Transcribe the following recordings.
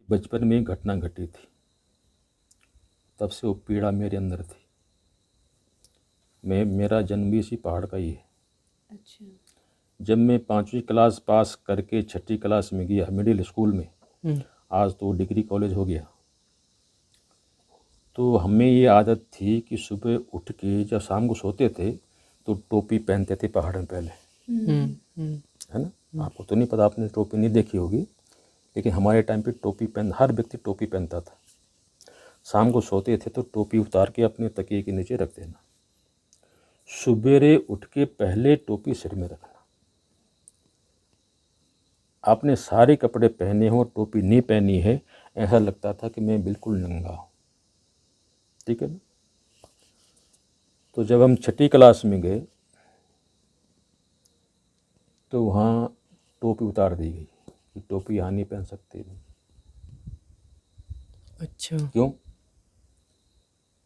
बचपन में एक घटना घटी थी, तब से वो पीड़ा मेरे अंदर थी। मेरा जन्म भी इसी पहाड़ का ही है। अच्छा। जब मैं 5वीं क्लास पास करके 6ठी क्लास में गया मिडिल स्कूल में, आज तो डिग्री कॉलेज हो गया, तो हमें ये आदत थी कि सुबह उठ के जब शाम को सोते थे तो टोपी पहनते थे पहाड़ में पहले, है ना। आपको तो नहीं पता, आपने टोपी नहीं देखी होगी, लेकिन हमारे टाइम पे टोपी हर व्यक्ति टोपी पहनता था। शाम को सोते थे तो टोपी उतार के अपने तकिए के नीचे रख देना, सुबेरे उठ के पहले टोपी सिर में रखना। आपने सारे कपड़े पहने हो, टोपी नहीं पहनी है, ऐसा लगता था कि मैं बिल्कुल नंगा हूँ, ठीक है ना। तो जब हम 6ठी क्लास में गए तो वहाँ टोपी उतार दी गई कि टोपी यहाँ नहीं पहन सकते। अच्छा। क्यों?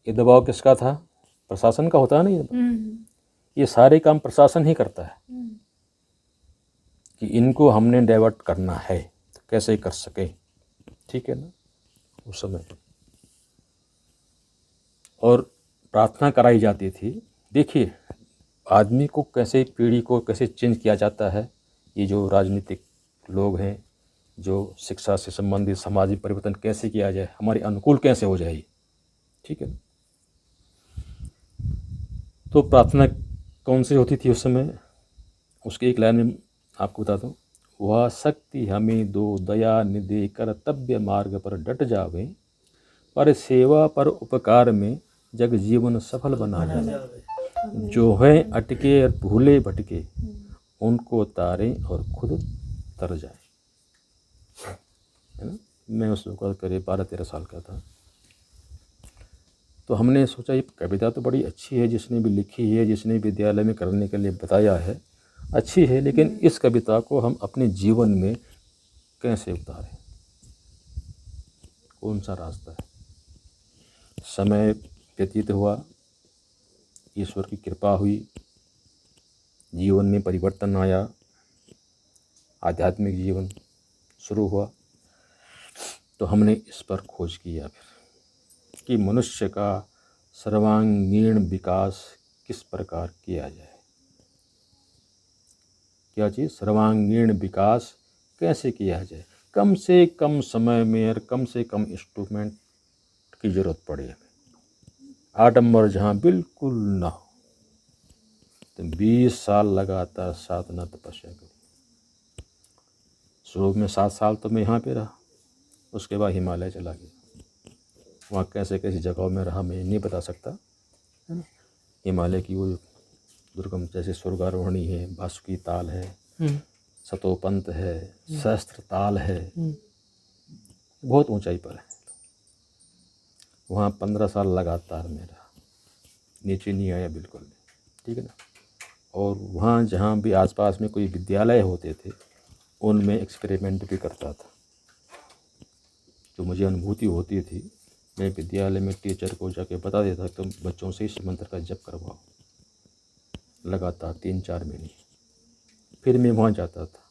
ये दबाव किसका था? प्रशासन का होता है ना। ये सारे काम प्रशासन ही करता है कि इनको हमने डाइवर्ट करना है, तो कैसे कर सके, ठीक है ना। उस समय और प्रार्थना कराई जाती थी। देखिए आदमी को कैसे, पीढ़ी को कैसे चेंज किया जाता है। ये जो राजनीतिक लोग हैं, जो शिक्षा से संबंधित सामाजिक परिवर्तन कैसे किया जाए, हमारे अनुकूल कैसे हो जाए, ठीक है ना। तो प्रार्थना कौन सी होती थी उस समय? उसके एक लाइन में आपको बता दूं, वह शक्ति हमें दो दया निधि कर्तव्य मार्ग पर डट जावे, पर सेवा पर उपकार में जग जीवन सफल बना जावे। जो है अटके और भूले भटके, उनको तारे और खुद तर जाए, है ना। मैं उस वक्त करीब 12-13 साल का था। तो हमने सोचा ये कविता तो बड़ी अच्छी है, जिसने भी लिखी है, जिसने विद्यालय में करने के लिए बताया है, अच्छी है, लेकिन इस कविता को हम अपने जीवन में कैसे उतारें, कौन सा रास्ता है। समय व्यतीत हुआ, ईश्वर की कृपा हुई, जीवन में परिवर्तन आया, आध्यात्मिक जीवन शुरू हुआ। तो हमने इस पर खोज किया फिर कि मनुष्य का सर्वांगीण विकास किस प्रकार किया जाए। क्या चीज़? सर्वांगीण विकास कैसे किया जाए, कम से कम समय में और कम से कम इंस्ट्रूमेंट की ज़रूरत पड़े हमें। आडंबर जहाँ बिल्कुल ना हो, तो 20 साल लगातार साधना तपस्या करी। शुरू में 7 साल तो मैं यहाँ पे रहा, उसके बाद हिमालय चला गया। वहाँ कैसे कैसी जगहों में रहा मैं नहीं बता सकता, है ना। हिमालय की वो दुर्गम, जैसे स्वर्गारोहणी है, बासुकी ताल है, सतोपंत है, सहस्त्र ताल है, बहुत ऊंचाई पर है। वहाँ 15 साल लगातार मैं रहा, नीचे नहीं आया बिल्कुल भी, ठीक है ना। और वहाँ जहाँ भी आसपास में कोई विद्यालय होते थे, उनमें एक्सपेरिमेंट भी करता था। जो मुझे अनुभूति होती थी, मैं विद्यालय में टीचर को जाके बता देता तो बच्चों से इस मंत्र का जप करवाओ, लगातार 3-4 महीने। फिर मैं वहाँ जाता था,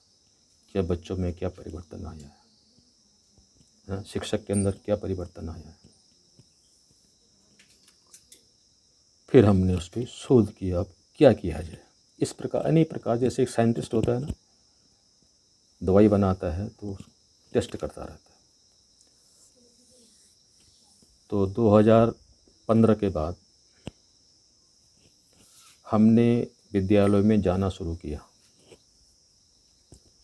क्या बच्चों में क्या परिवर्तन आया है, शिक्षक के अंदर क्या परिवर्तन आया है। फिर हमने उस पर शोध किया, अब क्या किया जाए। इस प्रकार अनेक प्रकार, जैसे एक साइंटिस्ट होता है ना, दवाई बनाता है तो टेस्ट करता रहता है। तो 2015 के बाद हमने विद्यालय में जाना शुरू किया।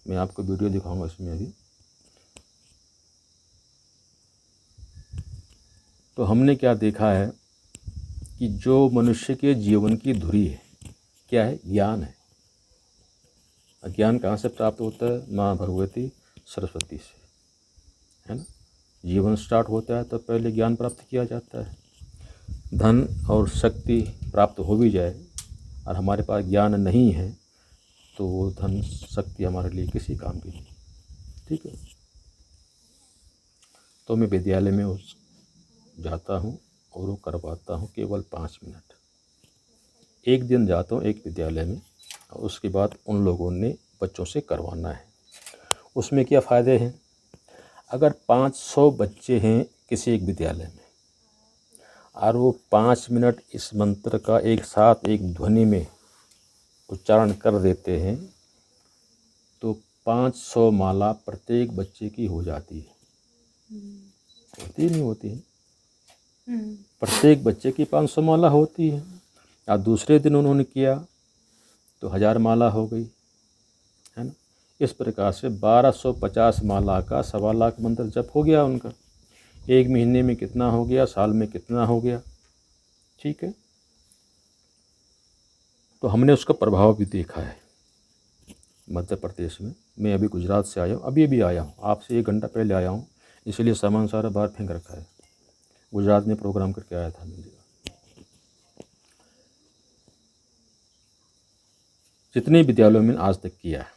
मैं आपको वीडियो दिखाऊंगा इसमें अभी। तो हमने क्या देखा है कि जो मनुष्य के जीवन की धुरी है, क्या है? ज्ञान है। ज्ञान कहाँ से प्राप्त होता है? माँ भगवती सरस्वती से, है ना। जीवन स्टार्ट होता है तो पहले ज्ञान प्राप्त किया जाता है। धन और शक्ति प्राप्त हो भी जाए और हमारे पास ज्ञान नहीं है, तो वो धन शक्ति हमारे लिए किसी काम की नहीं, ठीक है। तो मैं विद्यालय में उस जाता हूँ और वो करवाता हूँ केवल 5 मिनट। एक दिन जाता हूँ एक विद्यालय में, और उसके बाद उन लोगों ने बच्चों से करवाना है। उसमें क्या फ़ायदे हैं? अगर 500 बच्चे हैं किसी एक विद्यालय में और वो 5 मिनट इस मंत्र का एक साथ एक ध्वनि में उच्चारण कर देते हैं तो 500 माला प्रत्येक बच्चे की हो जाती है। होती नहीं होती है? प्रत्येक बच्चे की 500 माला होती है। और दूसरे दिन उन्होंने किया तो 1000 माला हो गई, है ना। इस प्रकार से 1250 माला का 1.25 लाख मंत्र जप हो गया उनका। एक महीने में कितना हो गया, साल में कितना हो गया, ठीक है। तो हमने उसका प्रभाव भी देखा है मध्य प्रदेश में। मैं अभी गुजरात से आया हूँ, अभी आया हूँ, आपसे 1 घंटा पहले आया हूँ, इसलिए सामान सारा बाहर फेंक रखा है। गुजरात में प्रोग्राम करके आया था मैं। जितने विद्यालयों में आज तक किया है,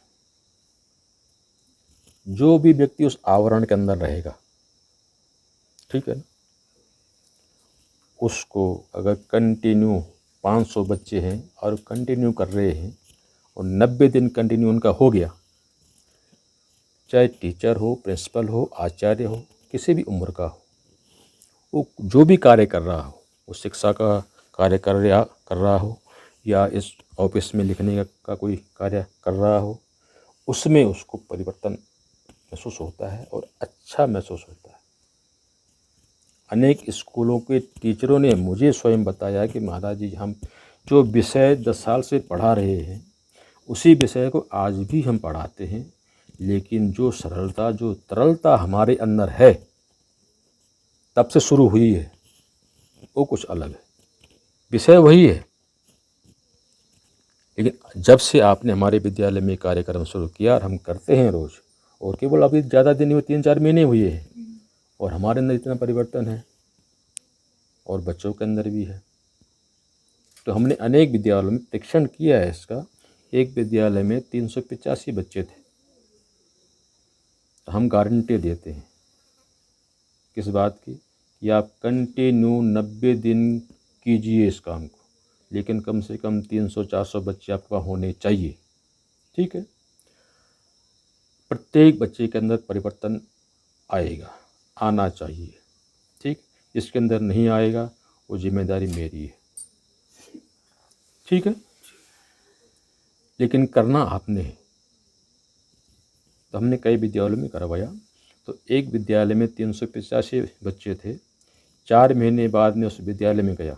जो भी व्यक्ति उस आवरण के अंदर रहेगा, ठीक है ना, उसको अगर कंटिन्यू 500 बच्चे हैं और कंटिन्यू कर रहे हैं और 90 दिन कंटिन्यू उनका हो गया, चाहे टीचर हो, प्रिंसिपल हो, आचार्य हो, किसी भी उम्र का हो, वो जो भी कार्य कर रहा हो, वो शिक्षा का कार्य कर रहा हो या इस ऑफिस में लिखने का कोई कार्य कर रहा हो, उसमें उसको परिवर्तन महसूस होता है और अच्छा महसूस होता है। अनेक स्कूलों के टीचरों ने मुझे स्वयं बताया कि महाराज जी, हम जो विषय 10 साल से पढ़ा रहे हैं उसी विषय को आज भी हम पढ़ाते हैं, लेकिन जो सरलता, जो तरलता हमारे अंदर है तब से शुरू हुई है, वो कुछ अलग है। विषय वही है, लेकिन जब से आपने हमारे विद्यालय में कार्यक्रम शुरू किया और हम करते हैं रोज़, और केवल अभी ज़्यादा दिन हुए, 3-4 महीने हुए हैं, और हमारे अंदर इतना परिवर्तन है और बच्चों के अंदर भी है। तो हमने अनेक विद्यालयों में परीक्षण किया है इसका। एक विद्यालय में 385 बच्चे थे। तो हम गारंटी देते हैं किस बात की, कि आप कंटिन्यू 90 दिन कीजिए इस काम को, लेकिन कम से कम 300-400 बच्चे आपके पास होने चाहिए, ठीक है। प्रत्येक बच्चे के अंदर परिवर्तन आएगा, आना चाहिए, ठीक। जिसके अंदर नहीं आएगा वो जिम्मेदारी मेरी है, ठीक है, लेकिन करना आपने है। तो हमने कई विद्यालयों में करवाया। तो एक विद्यालय में 385 बच्चे थे। 4 महीने बाद में उस विद्यालय में गया।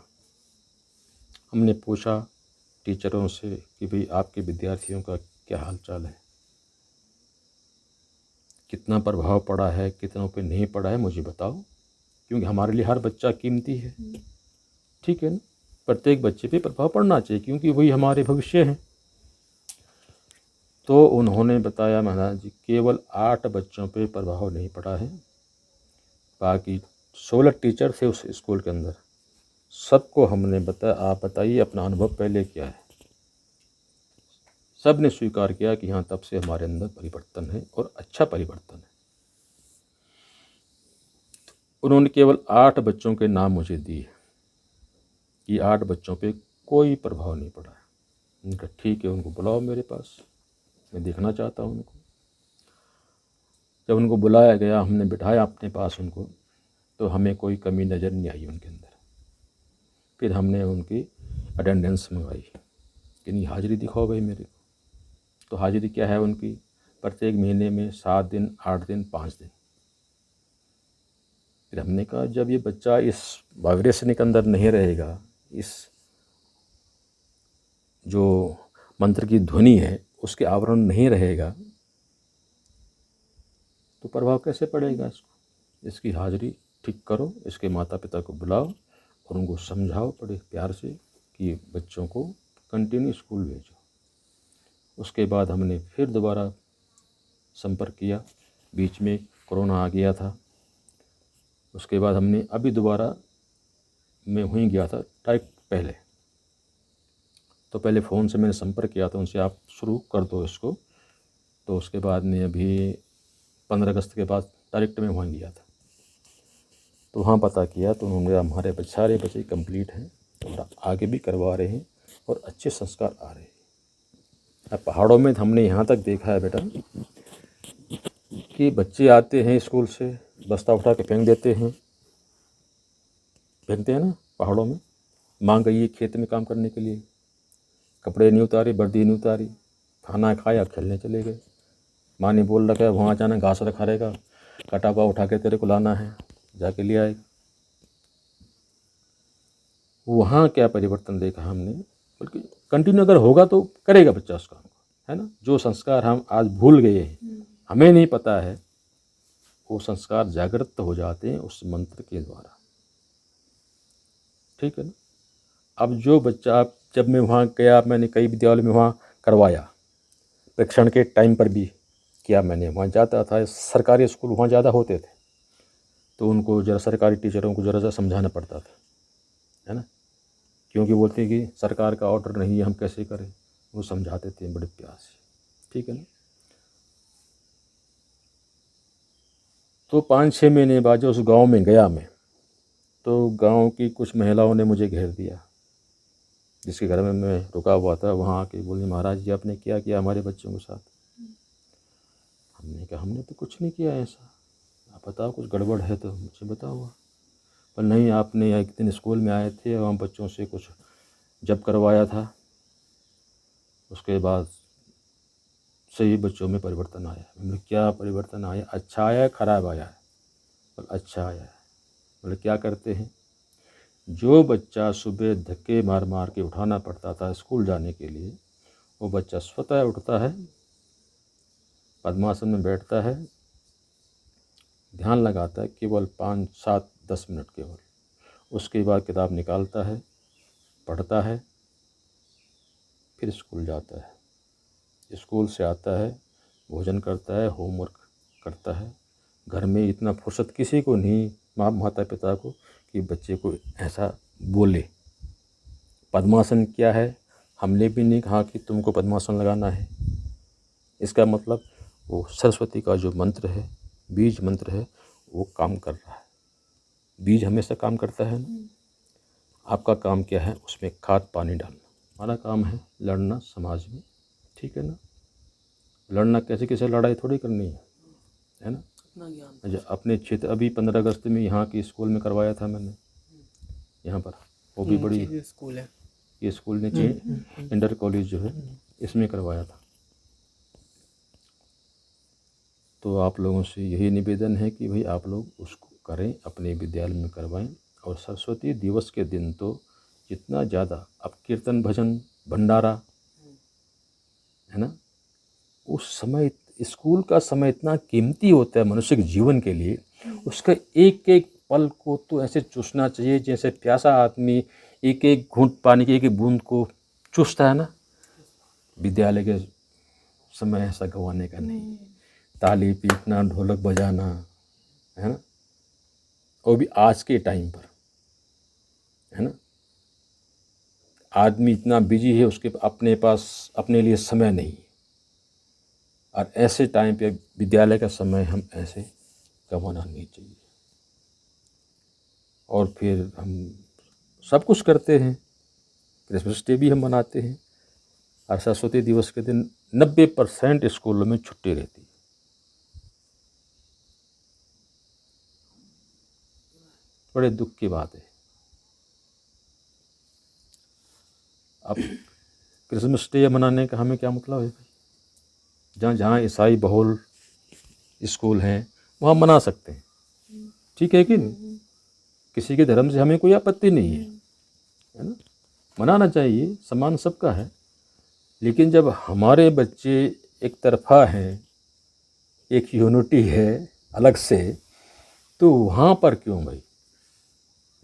हमने पूछा टीचरों से कि भाई आपके विद्यार्थियों का क्या हाल चाल है, कितना प्रभाव पड़ा है, कितनों पे नहीं पड़ा है, मुझे बताओ, क्योंकि हमारे लिए हर बच्चा कीमती है, ठीक है ना। प्रत्येक बच्चे पे प्रभाव पड़ना चाहिए क्योंकि वही हमारे भविष्य हैं। तो उन्होंने बताया महाराज जी, केवल 8 बच्चों पे प्रभाव नहीं पड़ा है, बाकी 16 टीचर थे उस स्कूल के अंदर, सबको हमने बताया आप बताइए अपना अनुभव पहले क्या है। सब ने स्वीकार किया कि हाँ, तब से हमारे अंदर परिवर्तन है और अच्छा परिवर्तन है। उन्होंने केवल 8 बच्चों के नाम मुझे दिए कि 8 बच्चों पे कोई प्रभाव नहीं पड़ा है। उनका ठीक है, उनको बुलाओ मेरे पास, मैं देखना चाहता हूँ उनको। जब उनको बुलाया गया, हमने बिठाया अपने पास उनको, तो हमें कोई कमी नज़र नहीं आई उनके अंदर। फिर हमने उनकी अटेंडेंस मंगाई कि नहीं, हाज़िरी दिखाओ भाई मेरे को। तो हाज़िरी क्या है उनकी, प्रत्येक महीने में 7 दिन, 8 दिन, 5 दिन। फिर हमने कहा जब ये बच्चा इस वाइब्रेशन के अंदर नहीं रहेगा, इस जो मंत्र की ध्वनि है उसके आवरण नहीं रहेगा, तो प्रभाव कैसे पड़ेगा इसको। इसकी हाज़िरी ठीक करो, इसके माता पिता को बुलाओ और उनको समझाओ बड़े प्यार से कि बच्चों को कंटिन्यू स्कूल भेजो। उसके बाद हमने फिर दोबारा संपर्क किया, बीच में कोरोना आ गया था। उसके बाद हमने अभी दोबारा, मैं वहीं गया था डायरेक्ट पहले, तो पहले फ़ोन से मैंने संपर्क किया था उनसे, आप शुरू कर दो इसको। तो उसके बाद में अभी 15 अगस्त के बाद डायरेक्ट में वहाँ गया था, तो वहाँ पता किया तो उन्होंने हमारे सारे बच्चे कंप्लीट हैं, तो आगे भी करवा रहे हैं और अच्छे संस्कार आ रहे हैं। अब पहाड़ों में हमने यहाँ तक देखा है बेटा कि बच्चे आते हैं स्कूल से, बस्ता उठा के फेंकते हैं ना पहाड़ों में। माँ गई है खेत में काम करने के लिए, कपड़े नहीं उतारे, वर्दी नहीं उतारी, खाना खाया, खेलने चले गए। माँ ने बोल रखा है वहाँ जाना, घास रखा रहेगा, कटा हुआ उठा के तेरे को लाना है, जाके ले आएगा। वहाँ क्या परिवर्तन देखा हमने, बल्कि कंटिन्यू अगर होगा तो करेगा बच्चा उस काम को, है ना। जो संस्कार हम आज भूल गए हैं, हमें नहीं पता है, वो संस्कार जागृत हो जाते हैं उस मंत्र के द्वारा, ठीक है ना। अब जो बच्चा, जब मैं वहाँ गया, मैंने कई विद्यालय में वहाँ करवाया, परीक्षण के टाइम पर भी किया मैंने। वहाँ जाता था, सरकारी स्कूल वहाँ ज़्यादा होते थे, तो उनको ज़रा सरकारी टीचरों को ज़रा सा समझाना पड़ता था, है ना, क्योंकि बोलते हैं कि सरकार का ऑर्डर नहीं है, हम कैसे करें। वो समझाते थे बड़े प्यार से, ठीक है ना। तो 5-6 महीने बाद जो उस गांव में गया मैं, तो गांव की कुछ महिलाओं ने मुझे घेर दिया, जिसके घर में मैं रुका हुआ था। वहाँ आके बोली, महाराज जी आपने क्या किया हमारे बच्चों के साथ। हमने कहा हमने तो कुछ नहीं किया ऐसा, आप बताओ कुछ गड़बड़ है तो मुझे बताओ। पर नहीं, आपने एक दिन स्कूल में आए थे और हम बच्चों से कुछ जब करवाया था, उसके बाद से ही बच्चों में परिवर्तन आया। हमने क्या परिवर्तन आया, अच्छा आया है खराब आया है? पर अच्छा आया है। बोले क्या करते हैं? जो बच्चा सुबह धक्के मार मार के उठाना पड़ता था स्कूल जाने के लिए, वो बच्चा स्वतः उठता है, पद्मासन में बैठता है, ध्यान लगाता है केवल 5-7-10 मिनट केवल। उसके बाद किताब निकालता है, पढ़ता है, फिर स्कूल जाता है। स्कूल से आता है, भोजन करता है, होमवर्क करता है। घर में इतना फुर्सत किसी को नहीं, माता पिता को, कि बच्चे को ऐसा बोले। पद्मासन क्या है, हमने भी नहीं कहा कि तुमको पद्मासन लगाना है। इसका मतलब वो सरस्वती का जो मंत्र है, बीज मंत्र है, वो काम कर रहा है। बीज हमेशा काम करता है ना। आपका काम क्या है, उसमें खाद पानी डालना। हमारा काम है लड़ना समाज में, ठीक है ना। लड़ना कैसे कैसे, लड़ाई थोड़ी करनी है ना। अच्छा, अपने क्षेत्र अभी 15 अगस्त में यहाँ की स्कूल में करवाया था मैंने, यहाँ पर। वो भी बड़ी स्कूल है, ये स्कूल ने इंटर कॉलेज जो है, इसमें करवाया था। तो आप लोगों से यही निवेदन है कि भाई आप लोग उसको करें, अपने विद्यालय में करवाएं। और सरस्वती दिवस के दिन तो जितना ज़्यादा, अब कीर्तन भजन भंडारा, है ना, उस समय स्कूल का समय इतना कीमती होता है मनुष्य के जीवन के लिए। उसका एक एक पल को तो ऐसे चूसना चाहिए जैसे प्यासा आदमी एक एक घूंट पानी की एक एक बूंद को चूसता है ना। विद्यालय के समय ऐसा गंवाने का नहीं। ताली पीटना, ढोलक बजाना, है ना, वो भी आज के टाइम पर, है ना। आदमी इतना बिजी है, उसके अपने पास अपने लिए समय नहीं। और ऐसे टाइम पे विद्यालय का समय हम ऐसे गंवाना नहीं चाहिए। और फिर हम सब कुछ करते हैं, क्रिसमस डे भी हम मनाते हैं। और सरस्वती दिवस के दिन 90% स्कूलों में छुट्टी रहती है। बड़े दुख की बात है। अब क्रिसमस डे मनाने का हमें क्या मतलब है भाई? जहाँ जहाँ ईसाई बहुल स्कूल हैं वहाँ मना सकते हैं, ठीक है कि नहीं। किसी के धर्म से हमें कोई आपत्ति नहीं है ना, मनाना चाहिए, सम्मान सबका है। लेकिन जब हमारे बच्चे एक तरफा हैं, एक यूनिटी है अलग से, तो वहाँ पर क्यों भाई,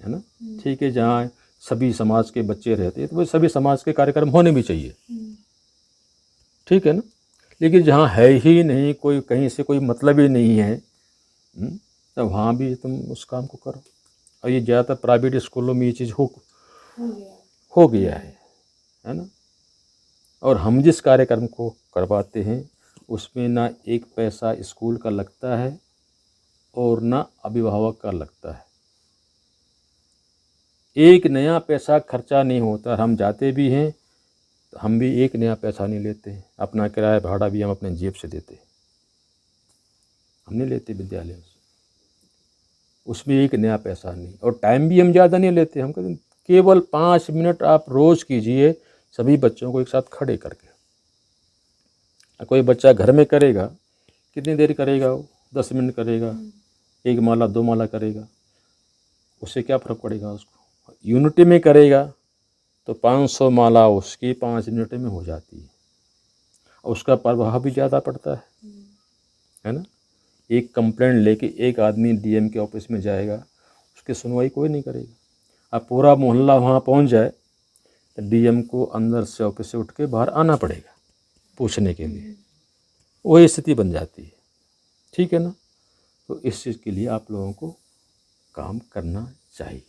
है ना। ठीक है, जहाँ सभी समाज के बच्चे रहते हैं तो वो सभी समाज के कार्यक्रम होने भी चाहिए, ठीक है ना। लेकिन जहाँ है ही नहीं कोई, कहीं से कोई मतलब ही नहीं है, तो वहाँ भी तुम उस काम को करो। और ये ज़्यादातर प्राइवेट स्कूलों में ये चीज़ हो गया है ना। और हम जिस कार्यक्रम को करवाते हैं उसमें ना एक पैसा स्कूल का लगता है और ना अभिभावक का लगता है। एक नया पैसा खर्चा नहीं होता। हम जाते भी हैं तो हम भी एक नया पैसा नहीं लेते हैं। अपना किराया भाड़ा भी हम अपने जेब से देते हैं। हम नहीं लेते विद्यालय से, उसमें एक नया पैसा नहीं, और टाइम भी हम ज़्यादा नहीं लेते। हम कहते हैं केवल 5 मिनट आप रोज़ कीजिए सभी बच्चों को एक साथ खड़े करके। कोई बच्चा घर में करेगा, कितनी देर करेगा वो? 10 मिनट करेगा, 1 माला 2 माला करेगा, उससे क्या फ़र्क पड़ेगा उसको? यूनिटी में करेगा तो 500 माला उसकी 5 मिनट में हो जाती है, और उसका प्रभाव भी ज़्यादा पड़ता है ना। एक कंप्लेंट लेके एक आदमी डीएम के ऑफिस में जाएगा, उसकी सुनवाई कोई नहीं करेगा। अब पूरा मोहल्ला वहाँ पहुँच जाए तो डीएम को अंदर से ऑफिस से उठ के बाहर आना पड़ेगा पूछने के लिए, वही स्थिति बन जाती है। ठीक है ना। तो इस चीज़ के लिए आप लोगों को काम करना चाहिए।